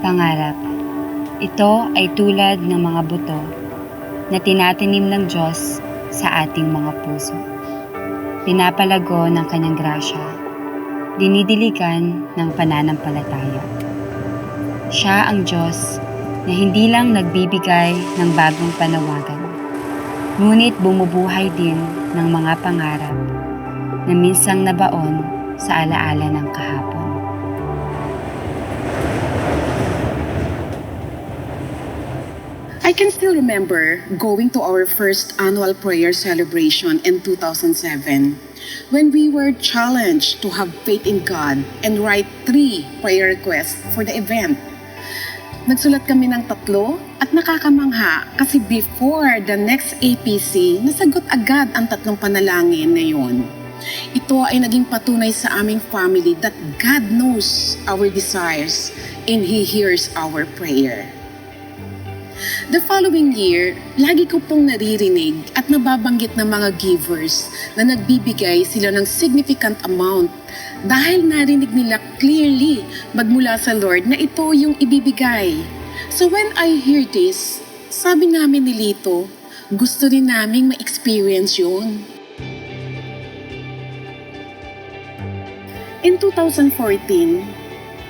Pangarap. Ito ay tulad ng mga buto na tinatanim ng Diyos sa ating mga puso. Pinapalago ng Kanyang grasya, dinidiligan ng pananampalataya. Siya ang Diyos na hindi lang nagbibigay ng bagong panawagan, ngunit bumubuhay din ng mga pangarap na minsang nabaon sa alaala ng kahapon. I can still remember going to our first annual prayer celebration in 2007 when we were challenged to have faith in God and write 3 prayer requests for the event. Nagsulat kami ng 3 at nakakamangha kasi before the next APC, nasagot agad ang 3 panalangin na yun. Ito ay naging patunay sa aming family that God knows our desires and He hears our prayer. The following year, lagi ko pong naririnig at nababanggit ng mga givers na nagbibigay sila ng significant amount dahil narinig nila clearly magmula sa Lord na ito yung ibibigay. So when I hear this, sabi namin ni Lito, gusto rin naming ma-experience yun. In 2014,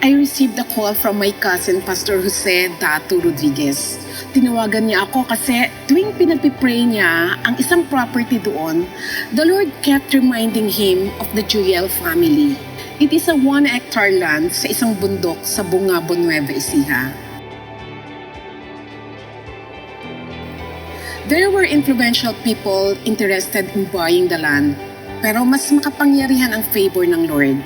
I received a call from my cousin, Pastor Jose Dato Rodriguez. Tinawagan niya ako kasi tuwing pinagpipray niya ang isang property doon, the Lord kept reminding him of the Joel family. It is a 1-hectare land sa isang bundok sa Bungabo, Nueva Ecija. There were influential people interested in buying the land, pero mas makapangyarihan ang favor ng Lord.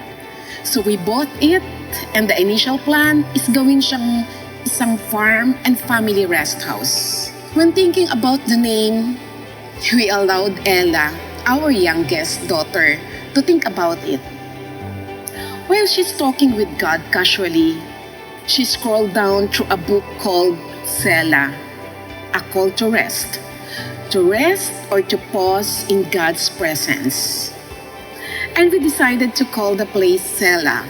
So we bought it, and the initial plan is gawin siyang isang farm and family rest house. When thinking about the name, we allowed Ella, our youngest daughter, to think about it. While she's talking with God casually, she scrolled down through a book called Selah, A Call to Rest. To rest or to pause in God's presence. And we decided to call the place Selah.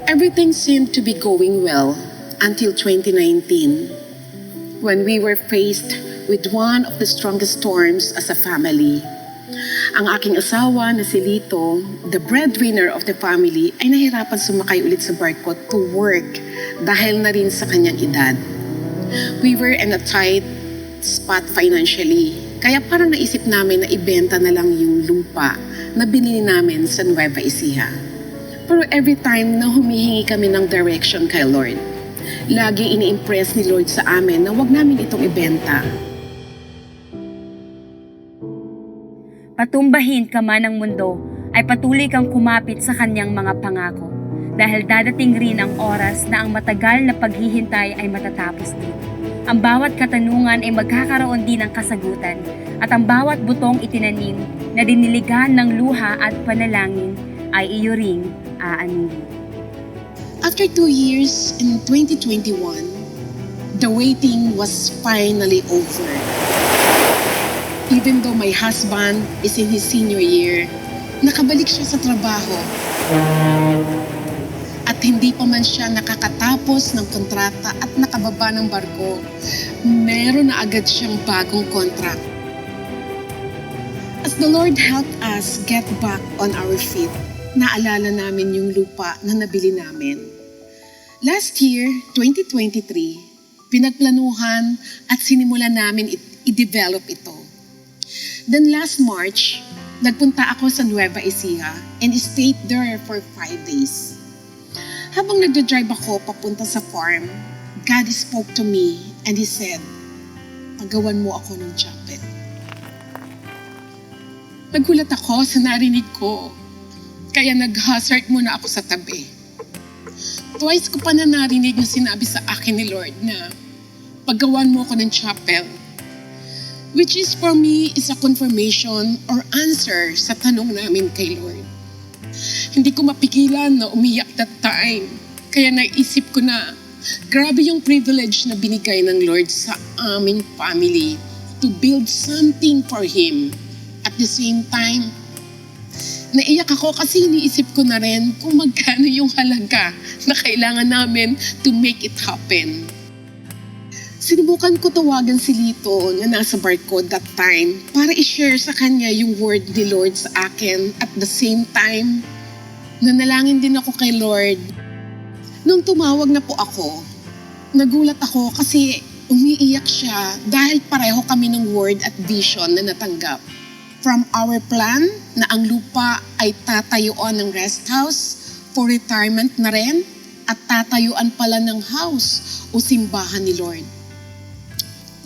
Everything seemed to be going well until 2019, when we were faced with one of the strongest storms as a family. Ang aking asawa na si Lito, the breadwinner of the family, ay nahirapan sumakay ulit sa barko to work dahil na rin sa kanyang edad. We were in a tight spot financially, kaya parang naisip namin na ibenta na lang yung lupa na binili namin sa Nueva Ecija. Pero every time na humihingi kami ng direction kay Lord, lagi ini-impress ni Lord sa amin na wag namin itong ibenta. Patumbahin ka man ng mundo, ay patuloy kang kumapit sa kanyang mga pangako. Dahil dadating rin ang oras na ang matagal na paghihintay ay matatapos din. Ang bawat katanungan ay magkakaroon din ng kasagutan at ang bawat butong itinanim na diniligan ng luha at panalangin ay iyo ring aanuhin. After 2 years in 2021, the waiting was finally over. Even though my husband is in his senior year, nakabalik siya sa trabaho. At hindi pa man siya nakakatapos ng kontrata at nakababa ng barko, meron na agad siyang bagong contract. As the Lord helped us get back on our feet, naalala namin yung lupa na nabili namin. Last year, 2023, pinagplanuhan at sinimulan namin i-develop ito. Then last March, nagpunta ako sa Nueva Ecija and stayed there for 5 days. Habang nagdadrive ako papunta sa farm, God spoke to me and He said, "Pagawan mo ako ng chapel." Nagulat ako sa narinig ko, kaya nag-hazard muna ako sa tabi. Twice ko pa na narinig na sinabi sa akin ni Lord na paggawan mo ako ng chapel, which is for me is a confirmation or answer sa tanong namin kay Lord. Hindi ko mapigilan na umiyak that time. Kaya naisip ko na grabe yung privilege na binigay ng Lord sa aming family to build something for Him. At the same time, naiyak ako kasi iniisip ko na rin kung magkano yung halaga na kailangan namin to make it happen. Sinubukan ko tawagan si Lito na nasa barko that time para i-share sa kanya yung word ni Lord sa akin. At the same time, nanalangin din ako kay Lord. Nung tumawag na po ako, nagulat ako kasi umiiyak siya dahil pareho kami ng word at vision na natanggap. From our plan na ang lupa ay tatayuan ng rest house for retirement na rin at tatayuan pala ng house o simbahan ni Lord.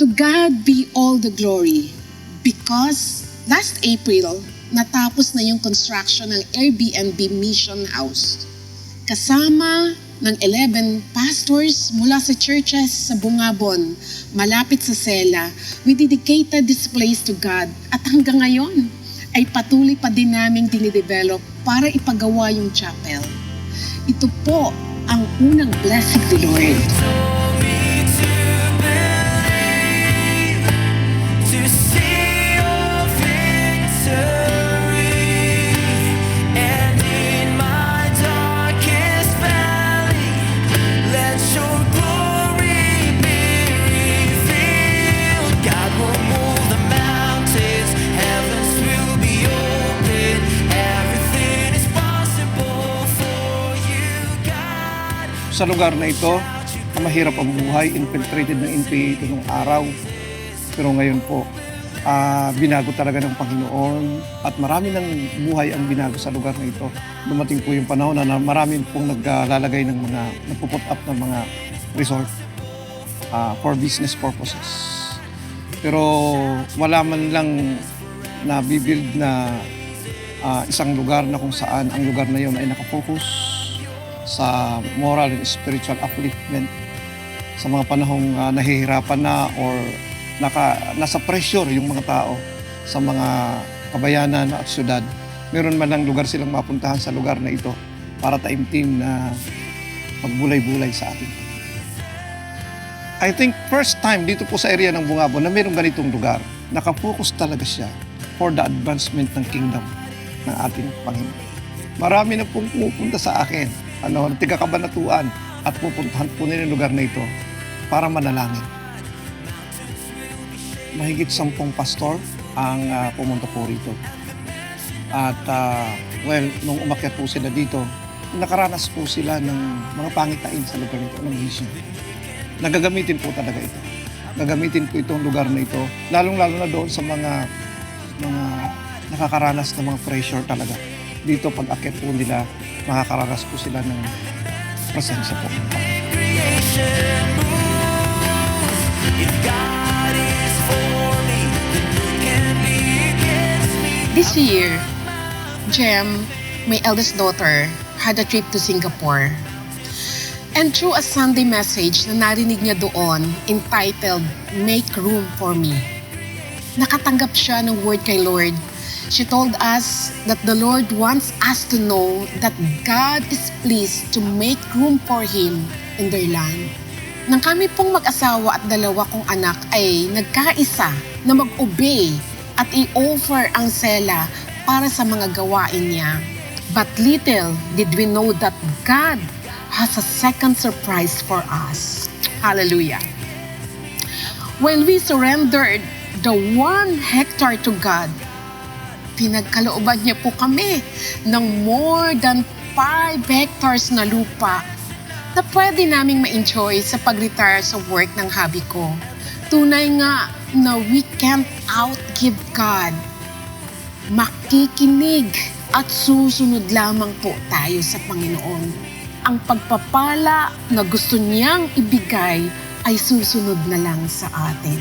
To God be all the glory because last April, natapos na yung construction ng Airbnb Mission House. Kasama ng 11 pastors mula sa churches sa Bungabon, malapit sa Sela, we dedicated this place to God at hanggang ngayon ay patuloy pa din naming dinidevelop para ipagawa yung chapel. Ito po ang unang blessing ni Lord. Sa lugar na ito, mahirap ang buhay, infiltrated ng NPA ito nung araw. Pero ngayon po, binago talaga ng Panginoon at marami ng buhay ang binago sa lugar na ito. Dumating po yung panahon na marami pong naglalagay ng mga, nagpuput up ng mga resort for business purposes. Pero wala man lang nabibuild na isang lugar na kung saan ang lugar na yun ay nakafocus sa moral and spiritual upliftment sa mga panahong nahihirapan na or nasa pressure yung mga tao sa mga kabayanan at syudad. Meron man lang lugar silang mapuntahan sa lugar na ito para taimtim na magbulay-bulay sa atin. I think first time dito po sa area ng Bungabon na mayroong ganitong lugar, nakafocus talaga siya for the advancement ng kingdom ng ating Panginoon. Marami na pong pumupunta sa akin, tiga-kabanatuan at pupuntahan po nila yung lugar na ito para manalangin. Mahigit 10 pastor ang pumunta po rito. At nung umakyat po sila dito, nakaranas po sila ng mga pangitain sa lugar nito, ng vision. Nagagamitin po talaga ito. Gagamitin po itong lugar na ito, lalong-lalo na doon sa mga nakakaranas ng mga pressure talaga. Dito pag akyat po nila, makakaranas po sila ng presensya po. This year, Jem, my eldest daughter, had a trip to Singapore. And through a Sunday message na narinig niya doon, entitled, Make Room for Me, nakatanggap siya ng word kay Lord. She told us that the Lord wants us to know that God is pleased to make room for Him in their land. Nang kami pong mag-asawa at 2 kong anak ay nagkaisa na mag-obey at i-offer ang sela para sa mga gawain niya. But little did we know that God has a second surprise for us. Hallelujah. When we surrendered the 1 hectare to God, pinagkalooban niya po kami ng more than 5 hectares na lupa na pwede naming ma-enjoy sa pag-retire sa work ng hubby ko. Tunay nga na we can't outgive God. Makikinig at susunod lamang po tayo sa Panginoon. Ang pagpapala na gusto niyang ibigay ay susunod na lang sa atin.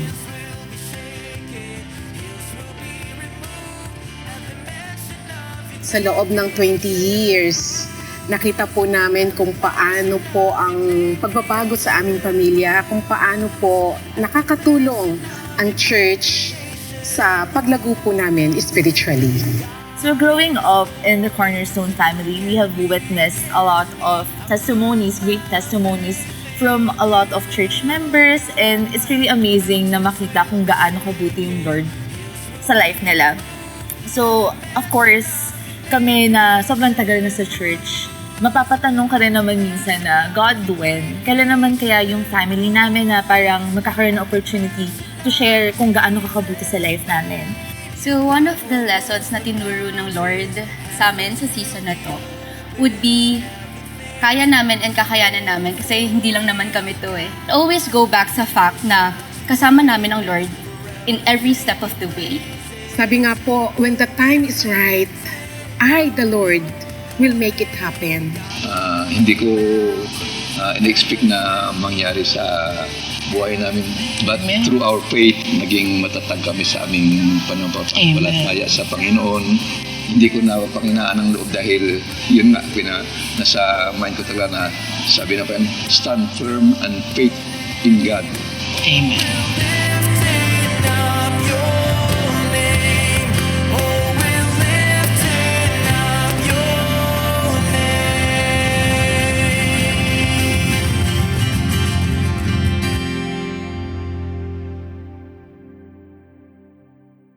Sa loob ng 20 years, nakita po namin kung paano po ang pagbabago sa aming pamilya, kung paano po nakakatulong ang church sa paglago po namin spiritually. So growing up in the Cornerstone family, we have witnessed a lot of testimonies, great testimonies from a lot of church members, and it's really amazing na makita kung gaano kabuti yung Lord sa life nila. So, of course, kami na sobrang tagal na sa church, mapapatanong ka rin naman minsan na, God, when? Kailan naman kaya yung family namin na parang magkakaroon ng opportunity to share kung gaano kakabuti sa life namin? So one of the lessons na tinuro ng Lord sa amin sa season na to would be kaya namin and kakayanan namin kasi hindi lang naman kami to eh. Always go back sa fact na kasama namin ang Lord in every step of the way. Sabi nga po, when the time is right, I, the Lord, will make it happen. Hindi ko in-expect na mangyari sa buhay namin. But through our faith, naging matatag kami sa aming pananampalataya sa Panginoon. Hindi ko na panginaan ng loob dahil yun nga, nasa mind ko talaga na sabi na pa, stand firm and faith in God. Amen.